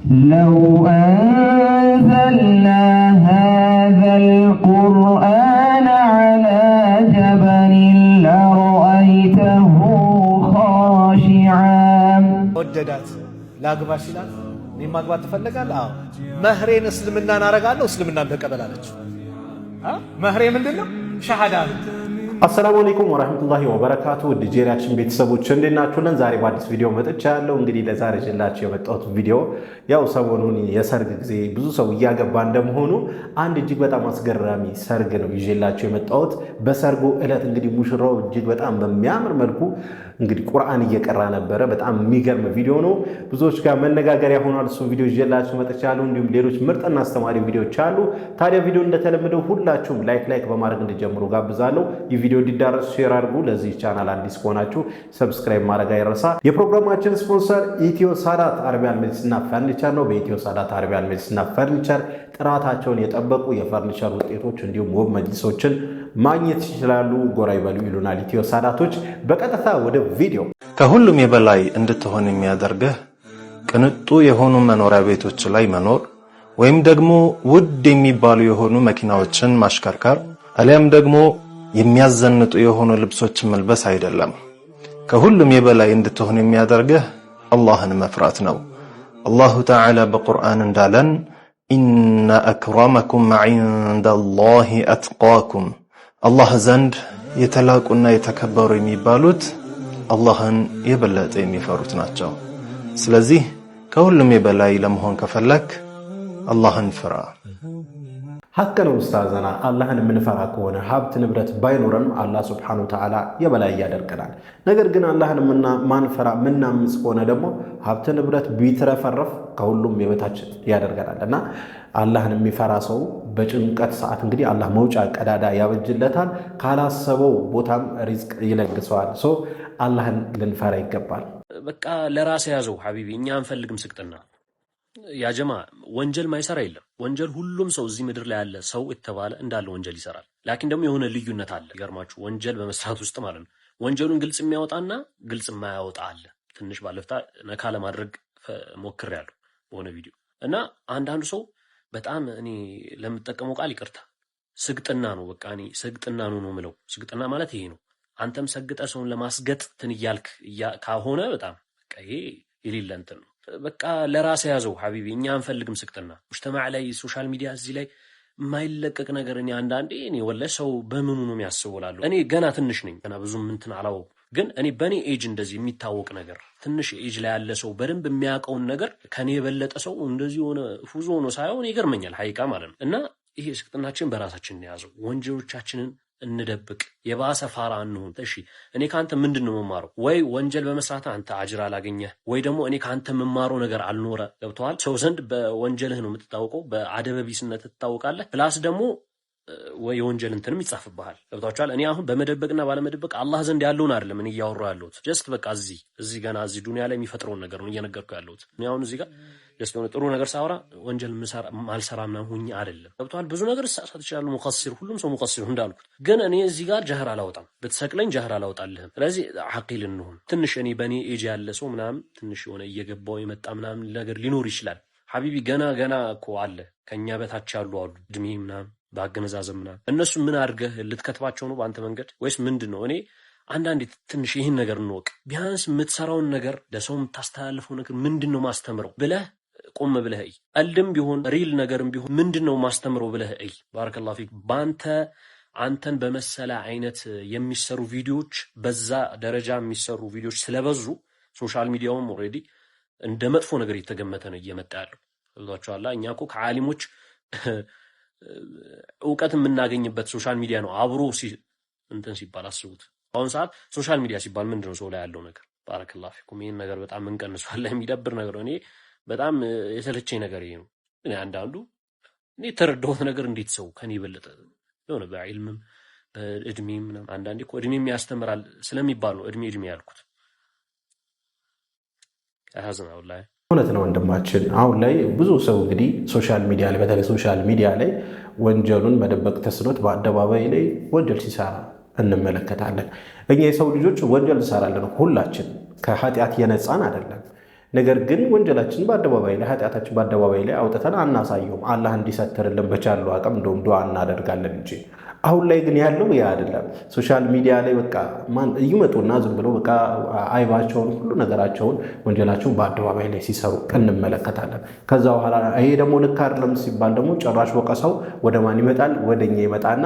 لو أنزلنا هذا القرآن على جبل لرأيته خاشعا ወደዳት ላግባሽ ይላል እኔ ማግባት ትፈልጋለህ መህሬን እስልምና እናረጋለሁ እስልምናን ተቀበላለች መህሬ ምንድነው ሸሃዳ አሰላሙ አለይኩም ወራህመቱላሂ ወበረካቱ ዲጄሪያችን ቤተሰቦች እንደናችሁልን ዛሬ በአዲስ ቪዲዮ መጥቻለሁ እንግዲህ ለዛሬ ጀላችሁ የመጣሁት ቪዲዮ ያው ሰሞኑን የሰርግ ጊዜ ብዙ ሰው እያገባ እንደመሆኑ አንድ እጅግ በጣም አስገራሚ ሰርግ ነው ይዤላችሁ የመጣሁት በሰርጉ ዕለት እንግዲህ ሙሽራው እጅግ በጣም በሚያምር መልኩ እንግዲህ ቁርአን እየቀራ ነበረ በጣም የሚገርም ቪዲዮ ነው ብዙዎች ጋር መነጋገሪያ ሆኗል እሱ ቪዲዮ ይዤላችሁ መጥቻለሁ እንዲሁም ሌሎች ምርጥና አስተማሪ ቪዲዮዎች አሉ ታዲያ ቪዲዮ እንደተለመደው ሁላችሁም ላይክ በማድረግ እንድጀምሩ ጋብዛለሁ ቪዲዮ እንዲዳረስ ሼር አድርጉ ለዚህ ቻናል አዲስ ከሆናችሁ ሰብስክራይብ ማድረግ አይረሳ የፕሮግራማችን ስፖንሰር ኢትዮ ሳዳት አረቢያን ሜዲሲንና ፈርኒቸር ነው በኢትዮ ሳዳት አረቢያን ሜዲሲንና ፈርኒቸር ጥራታቸውን የጠበቁ የፈርኒቸር ውጤቶች እንዲሁም ውብ መጅሊሶችን ማግኘት ይችላሉ ጎራ ይበሉ ይሉናል ኢትዮ ሳዳቶች በቀጥታ ወደ ቪዲዮ ከሁሉም የበላይ እንድትሆን የሚያደርግህ ቅንጡ የሆኑ መኖሪያ ቤቶች ላይ መኖር ወይም ደግሞ ውድ የሚባሉ የሆኑ መኪናዎችን ማሽከርከር አሊያም ደግሞ የሚያዘንጡ የሆኑ ልብሶችን መልበስ አይደለም ከሁሉም የበላይ እንድትሆን የሚያደርግህ አላህን መፍራት ነው አላሁ ተዓላ በቁርአን እንዳለን ኢነ አክረመኩም ዐንደላሂ አትቃኩም አላህ ዘንድ የተላቁና የተከበሩ የሚባሉት አላህን የበለጠ የሚፈሩት ናቸው ስለዚህ ከሁሉም የበላይ ለመሆን ከፈለክ አላህን ፍራ ሐቅ ነው ኡስታዘና አላህን የምንፈራ ከሆነ ሀብት ንብረት ባይኖርም አላህ Subhanahu Wa Ta'ala የበላይ ያደርገናል ነገር ግን አላህን ማንፈራ ምናምጽ ከሆነ ደግሞ ሀብት ንብረት ቢትረፈረፍ ከሁሉም የበታች ያደርገናልና አላህን የሚፈራ ሰው በጭንቀት ሰዓት እንግዲህ አላህ መውጫ ቀዳዳ ያበጅለታል ካላሰበው ቦታም ሪዝቅ ይለግሰዋል አላህን ልንፈራ ይገባል በቃ ለራስ ያዘው ሐቢቢ እኛ አንፈልግም ስቅጥና ያ ጀማ ወንጀል ማይሰራ የለም ወንጀል ሁሉም ሰው እዚህ ምድር ላይ ያለ ሰው የተባለ እንዳለ ወንጀል ይሰራል ላኪን ደግሞ የሆነ ልዩነት አለ ይገርማችሁ ወንጀል በመስራት ውስጥ ማለት ነው ወንጀሉን ግልጽ የሚያወጣና ግልጽ የማያወጣ አለ ትንሽ ባለፍታ ነካ ለማድረግ ሞክሬያለሁ በሆነ ቪዲዮ እና አንዳንዱ ሰው በጣም እኔ ለምጠቀመው ቃል ይቅርታ ስግጥና ነው በቃ እኔ ስግጥና ነው ምለው ስግጥና ማለት ይሄ ነው አንተም ሰግጠ ሰውን ለማስገጥ ትንያልክ ካሆነ በጣም በቃ ይሄ የሌለ እንትን ነው በቃ ለራስ ያዘው ሐቢቢ እኛ አንፈልግም ስቅጥና ሙጅተማዕ ላይ ሶሻል ሚዲያ እዚህ ላይ ማይለቀቅ ነገር እኔ አንዳንዴ እኔ ወላሂ ሰው በምኑ ነው የሚያስበውላሉ እኔ ገና ትንሽ ነኝ ገና ብዙም እንትን አላው ግን እኔ በኔ ኤጅ እንደዚህ የሚታወቅ ነገር ትንሽ ኤጅ ላይ ያለ ሰው በደንብ የሚያውቀውን ነገር ከኔ የበለጠ ሰው እንደዚህ ሆነ ፉዞ ሆኖ ሳይሆን ይገርመኛል ሐቂቃ ማለት ነው እና ይሄ ስቅጥናችን በራሳችን ያዘው ወንጀሎቻችንን እንደብቅ የባሰ ፋራ እንሁን እሺ እኔ ካንተ ምንድነው መማረው ወይ ወንጀል በመስራት አንተ አጅር አላገኘ ወይ ደግሞ እኔ ካንተ መማረው ነገር አልኖረ ገብቷል ሰው ዘንድ በወንጀልህ ነው የምትታወቀው በአደበቢስነት ትታወቃለህ ፕላስ ደግሞ ወይ ወንጀል እንትንም ይጻፍብሃል ገብቷችኋል እኔ አሁን በመደበቅና ባለመደበቅ አላህ ዘንድ ያለውን አይደለም እኔ ያወራው ያለሁት ጀስት በቃ እዚህ ገና እዚህ ዱንያ ላይ የሚፈጥረውን ነገር ነው እየነገርኩ ያለሁት እኔ አሁን እዚህ ጋር ጀስት የሆነ ጥሩ ነገር ሳወራ ወንጀል ማልሰራም ነው ሁኝ አይደለም ገብቷል ብዙ ነገር ሳሳት ይችላል ሙቀሲር ሁሉም ሰው ሙቀሲር እንዳልኩት ግን እኔ እዚህ ጋር ጀህር አላወጣም ብትሰቅለኝ ጀህር አላወጣልህም ስለዚህ አቂል እንሁን ትንሽ እኔ በኔ ኤጅ ያለ ሰው ምናምን ትንሽ የሆነ እየገባው የመጣ ምናምን ነገር ሊኖር ይችላል ሐቢቢ ገና እኮ አለ ከኛ በታች ያሉ አሉ እድሜ ምናምን ባገነዛዘም ምናምን እነሱ ምን አድርገህ ልትከትባቸው ነው በአንተ መንገድ ወይስ ምንድነው እኔ አንዳንዴ ትንሽ ይሄን ነገር እንወቅ ቢያንስ የምትሰራውን ነገር ለሰው የምታስተላልፈው ነገር ምንድነው ማስተምረው ብለህ ቆም ብለህ አልድም ቢሆን ሪል ነገርም ቢሆን ምንድነው ማስተምረው ብለህ ባረከላሁ ፊክ ባንተ አንተን በመሰለ አይነት የሚሰሩ ቪዲዮዎች በዛ ደረጃ የሚሰሩ ቪዲዮዎች ስለበዙ ሶሻል ሚዲያውም ኦሬዲ እንደ መጥፎ ነገር የተገመተ ነው እየመጣ ያለው ወላሂ እኛ እኮ ከዓሊሞች ዕውቀት የምናገኝበት ሶሻል ሚዲያ ነው አብሮ እንትን ሲባል አስቡት አሁን ሰዓት ሶሻል ሚዲያ ሲባል ምንድነው ሰው ላይ ያለው ነገር ባረከላሁ ፊኩም ይሄን ነገር በጣም እንቀንሷል የሚደብር ነገር ነው እኔ በጣም የተለቸኝ ነገር ይሄ ነው እኔ አንዳንዱ እኔ ተረዳሁት ነገር እንዴት ሰው ከኔ በለጠ የሆነ በዕልምም በእድሜም አንዳንዴ እኮ እድሜም ያስተምራል ስለሚባል ነው እድሜ ያልኩት ያሳዝናል ወላሂ እውነት ነው ወንድማችን አሁን ላይ ብዙ ሰው እንግዲህ ሶሻል ሚዲያ ላይ በተለይ ሶሻል ሚዲያ ላይ ወንጀሉን መደበቅ ተስኖት በአደባባይ ላይ ወንጀል ሲሰራ እንመለከታለን እኛ የሰው ልጆች ወንጀል እንሰራለን ሁላችን ከኃጢአት የነጻን አይደለም ነገር ግን ወንጀላችን በአደባባይ ላይ ኃጢአታችን በአደባባይ ላይ አውጥተን አናሳየውም። አላህ እንዲሰትርልን በቻለው አቅም እንደውም ዱዓ እናደርጋለን እንጂ። አሁን ላይ ግን ያለው ያ አይደለም። ሶሻል ሚዲያ ላይ በቃ ማን ይመጡና ዝም ብለው በቃ አይባቸውን ሁሉ ነገራቸውን ወንጀላቸውን በአደባባይ ላይ ሲሰሩ እንመለከታለን። ከዛ በኋላ ይሄ ደግሞ ልክ አይደለም ሲባል ደግሞ ጭራሽ ወቀሰው ወደ ማን ይመጣል? ወደኛ ይመጣና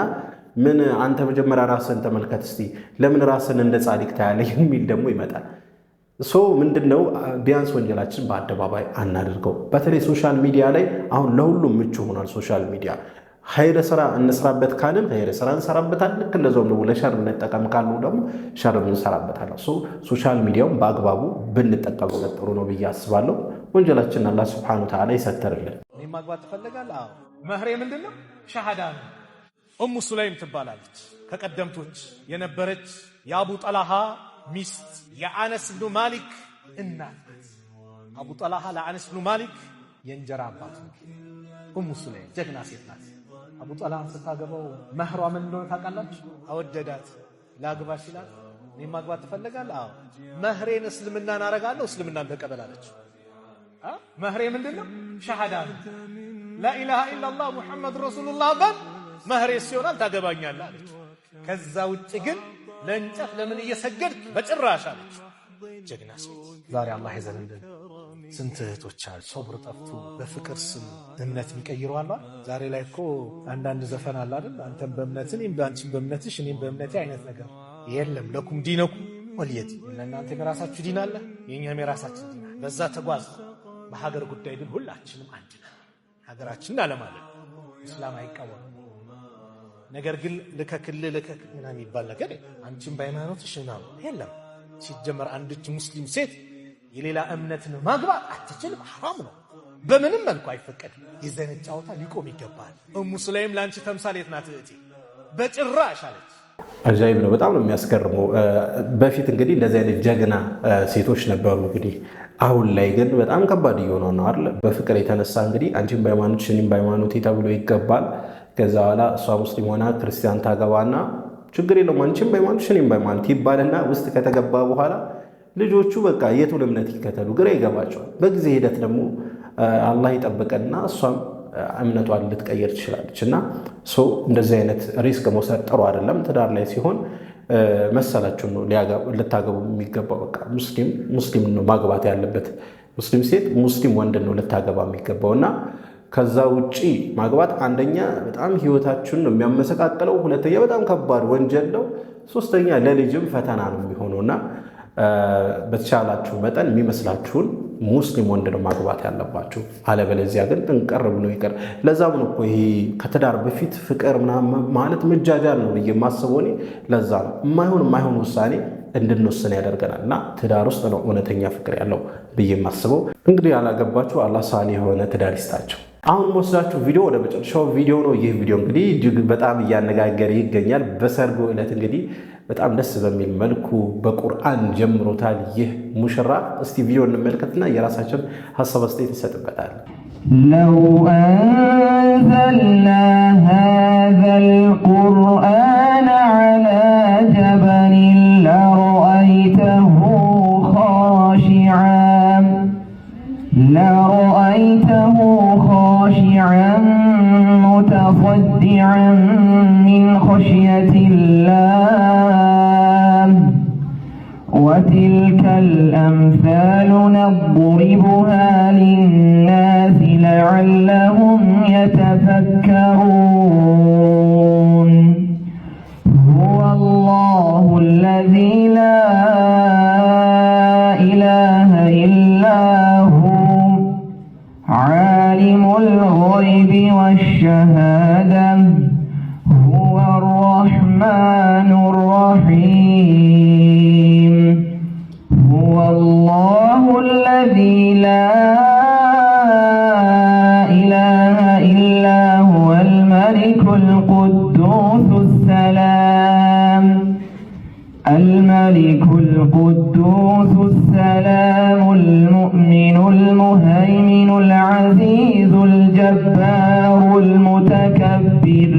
ምን አንተ መጀመሪያ ራስን ተመልከት እስቲ ለምን ራስን እንደ ጻድቅ ታያለህ የሚል ደግሞ ይመጣል። ምንድነው ቢያንስ ወንጀላችን በአደባባይ አናድርገው። በተለይ ሶሻል ሚዲያ ላይ አሁን ለሁሉም ምቹ ሆኗል። ሶሻል ሚዲያ ኸይር ስራ እንስራበት ካልን ኸይር ስራ እንሰራበታለን። ልክ እንደዛውም ደግሞ ለሸር እንጠቀም ካልን ደግሞ ሸር እንሰራበታለን። ሶሻል ሚዲያውን በአግባቡ ብንጠቀምበት ጥሩ ነው ብዬ አስባለሁ። ወንጀላችን አላህ ሱብሓነሁ ወተዓላ ይሰተርልን። እኔ ማግባት ትፈልጋለህ? አዎ። መህሬ ምንድነው? ሸሃዳ ነው። ኡሙ ሱለይም ትባላለች። ከቀደምቶች የነበረች የአቡ ጠላሃ ሚስት የአነስ ብኑ ማሊክ እናት። አቡ ጠላሃ ለአነስ ብኑ ማሊክ የእንጀራ አባት ነው። ኡሙ ሱለይም ጀግና ሴት ናት። አቡ ጠላሃን ስታገባው መህሯ ምን እንደሆነ ታውቃላችሁ? አወደዳት። ላግባሽ ይላል። እኔ ማግባት ትፈልጋለህ? አዎ። መህሬን እስልምናን አረጋለሁ፣ እስልምናን ተቀበላለች። መህሬ ምንድነው? ሸሃዳ ነው። ላኢላሃ ኢላላህ ሙሐመድ ረሱሉላህ በል መህሬ ሲሆናል ታገባኛለህ አለች። ከዛ ውጭ ግን ለእንጨት ለምን እየሰገድክ በጭራሽ አለች። ጀግና ሴት። ዛሬ አላህ ይዘንልን። ስንት እህቶች አሉ ሶብር ጠፍቶ በፍቅር ስም እምነት የሚቀይሩ አሉ። ዛሬ ላይ እኮ አንዳንድ ዘፈን አለ አይደል? አንተም በእምነት እኔም በአንቺም በእምነትሽ እኔም በእምነቴ አይነት ነገር የለም። ለኩም ዲነኩም ወልየቲ። እናንተ የራሳችሁ ዲን አለ፣ የኛም የራሳችን ዲን አለ። በዛ ተጓዝ። በሀገር ጉዳይ ግን ሁላችንም አንድ ነን። ሀገራችንን አለማለን እስላም አይቃወም። ነገር ግን ልከክል የሚባል ነገር አንቺም በሃይማኖትሽ ነው የለም። ሲጀመር አንድች ሙስሊም ሴት የሌላ እምነትን ማግባት አትችልም፣ ሐራም ነው። በምንም መልኩ አይፈቀድም። የዚህ አይነት ጫወታ ሊቆም ይገባል። ኡሙ ሱለይም ለአንቺ ተምሳሌት ናት እህቴ፣ በጭራሽ አለች። አጃይብ ነው። በጣም ነው የሚያስገርመው። በፊት እንግዲህ እንደዚህ አይነት ጀግና ሴቶች ነበሩ። እንግዲህ አሁን ላይ ግን በጣም ከባድ እየሆነ ነው አይደል? በፍቅር የተነሳ እንግዲህ አንቺም በሃይማኖትሽ እኔም በሃይማኖቴ ተብሎ ይገባል። ከዛ በኋላ እሷ ሙስሊም ሆና ክርስቲያን ታገባና ችግር የለውም አንቺም በሃይማኖትሽ እኔም በሃይማኖቴ ይባልና ውስጥ ከተገባ በኋላ ልጆቹ በቃ የቱን እምነት ይከተሉ ግራ ይገባቸዋል። በጊዜ ሂደት ደግሞ አላህ ይጠብቀንና እሷም እምነቷን ልትቀይር ትችላለች። እና እንደዚህ አይነት ሪስክ መውሰድ ጥሩ አይደለም። ትዳር ላይ ሲሆን መሰላችሁን ነው ልታገቡ የሚገባው። በቃ ሙስሊም ነው ማግባት ያለበት። ሙስሊም ሴት ሙስሊም ወንድ ነው ልታገባ የሚገባው። እና ከዛ ውጪ ማግባት አንደኛ በጣም ህይወታችሁን ነው የሚያመሰቃቅለው፣ ሁለተኛ በጣም ከባድ ወንጀል ነው፣ ሶስተኛ ለልጅም ፈተና ነው የሚሆነውና በተቻላችሁ መጠን የሚመስላችሁን ሙስሊም ወንድ ነው ማግባት ያለባችሁ። አለበለዚያ ግን ጥንቀር ብሎ ይቀር። ለዛም ነው እኮ ይሄ ከትዳር በፊት ፍቅር ምናምን ማለት መጃጃል ነው ብዬ የማስበው እኔ። ለዛ ነው የማይሆን ውሳኔ እንድንወስን ያደርገናል። እና ትዳር ውስጥ ነው እውነተኛ ፍቅር ያለው ብዬ የማስበው። እንግዲህ ያላገባችሁ አላህ ሳሊህ የሆነ ትዳር ይስጣችሁ። አሁን ወስዳችሁ ቪዲዮ ወደ መጨረሻው ቪዲዮ ነው። ይህ ቪዲዮ እንግዲህ እጅግ በጣም እያነጋገረ ይገኛል። በሰርጉ ዕለት እንግዲህ በጣም ደስ በሚል መልኩ በቁርአን ጀምሮታል ይህ ሙሽራ። እስቲ ቪዲዮ እንመልከትና የራሳችን ሐሳብ አስተያየት እንሰጥበታል። ለው አንዘልና ሃዘል ቁርአን ዐላ ጀበሊን ለረአይተሁ ኻሺዐን ሙተሰድዐን ሚን ኸሽየቲላህ ወቲልከ አልአምሳሉ ነድሪቡሃ ሊናሲ ለዐለሁም የተፈከሩን ሁወላሁ አለዚ ላ ኢላሃ ኢላ ሁ ዓሊሙል ገይቢ ወሸሃዳ ሁወ አርረሕማኑር ረሒም ሁወላሁ አለዚ ላ ኢላሃ ኢላ ሁወል መሊኩል ቁዱሱስ ሰላም الملك القدوس السلام المؤمن المهيمن العزيز الجبار المتكبر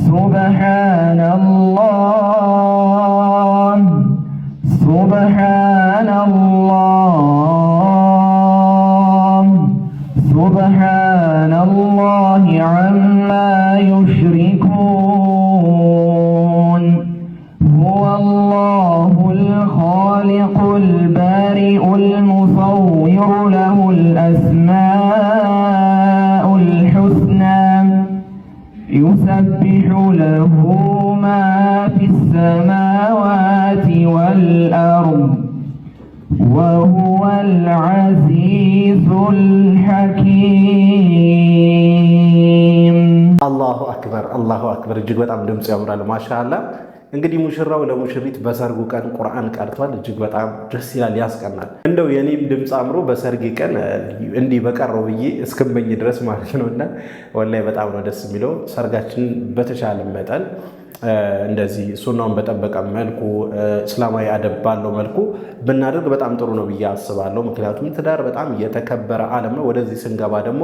سبحان الله سبحان الله عما يشركون هو الله الخالق البارئ المصور له الأسماء الحسنى يسبح له ما في السماوات والأرض وهو العزيز الحكيم الله أكبر الله أكبر እጅግ በጣም ድምጽ ያምራል ማሻአላ እንግዲህ ሙሽራው ለሙሽሪት በሰርጉ ቀን ቁርአን ቀርቷል እጅግ በጣም ደስ ይላል ያስቀናል እንደው የኔም ድምጽ አምሮ በሰርግ ቀን እንዲህ በቀረው ብዬ እስከመኝ ድረስ ማለት ነውና ወላሂ በጣም ነው ደስ የሚለው ሰርጋችን በተሻለ መጠን እንደዚህ ሱናውን በጠበቀ መልኩ እስላማዊ አደብ ባለው መልኩ ብናደርግ በጣም ጥሩ ነው ብዬ አስባለሁ ምክንያቱም ትዳር በጣም የተከበረ ዓለም ነው ወደዚህ ስንገባ ደግሞ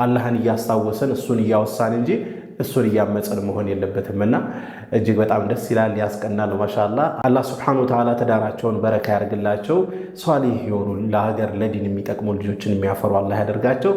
አላህን እያስታወሰን እሱን እያወሳን እንጂ እሱን እያመፀን መሆን የለበትምና እጅግ በጣም ደስ ይላል ያስቀናል ማሻአላህ አላህ Subhanahu Wa Ta'ala ተዳራቸውን በረካ ያርግላቸው ሷሊህ ይሆኑ ለሀገር ለዲን የሚጠቅሙ ልጆችን የሚያፈሩ አላህ ያደርጋቸው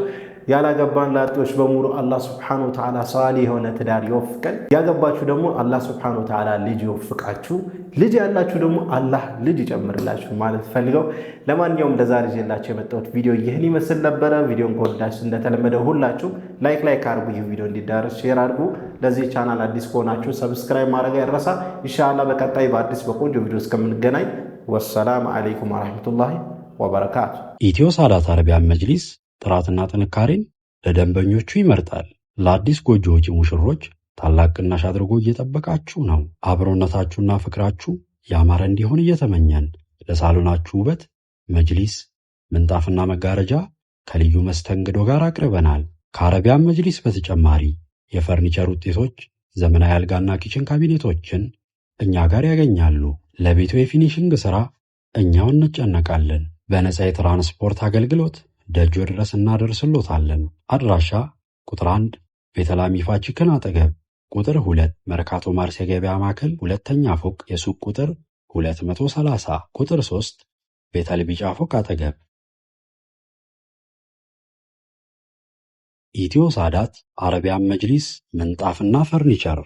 ያላገባን ላጤዎች በሙሉ አላህ Subhanahu Wa Ta'ala ሷሊህ የሆነ ትዳር ይወፍቀን ያገባችሁ ደግሞ አላህ Subhanahu Wa Ta'ala ልጅ ይወፍቃችሁ ልጅ ያላችሁ ደግሞ አላህ ልጅ ይጨምርላችሁ ማለት ፈልገው ለማንኛውም ለዛሬ ይዤላችሁ የመጣሁት ቪዲዮ ይህን ይመስል ነበር ቪዲዮን ከወዳችሁ እንደተለመደው ሁላችሁ ላይክ አድርጉ ይህ ቪዲዮ እንዲዳረስ ሼር አድርጉ ለዚህ ቻናል አዲስ ከሆናችሁ ሰብስክራይብ ማድረግ አይረሳ ኢንሻአላህ በቀጣይ በአዲስ በቆንጆ ቪዲዮ እስከምንገናኝ ወሰላም አለይኩም ወራህመቱላሂ ወበረካቱ ኢትዮ ሳዳት አረቢያን መጅሊስ ጥራትና ጥንካሬን ለደንበኞቹ ይመርጣል ለአዲስ ጎጆ ወጪ ሙሽሮች ታላቅ ቅናሽ አድርጎ እየጠበቃችሁ ነው አብሮነታችሁና ፍቅራችሁ ያማረ እንዲሆን እየተመኘን ለሳሎናችሁ ውበት መጅሊስ ምንጣፍና መጋረጃ ከልዩ መስተንግዶ ጋር አቅርበናል ከአረቢያን መጅሊስ በተጨማሪ የፈርኒቸር ውጤቶች ዘመናዊ አልጋና ኪችን ካቢኔቶችን እኛ ጋር ያገኛሉ ለቤቱ የፊኒሺንግ ሥራ እኛው እንጨነቃለን በነፃ የትራንስፖርት አገልግሎት ደጆ ድረስ እናደርስሎታለን አድራሻ ቁጥር 1 ቤተላሚ ፋቺክን አጠገብ ቁጥር 2 መርካቶ ማርስ የገበያ ማዕከል ሁለተኛ ፎቅ የሱቅ ቁጥር 230 ቁጥር 3 ቤተል ቢጫ ፎቅ አጠገብ ኢትዮ ሳዳት አረቢያን መጅሊስ ምንጣፍና ፈርኒቸር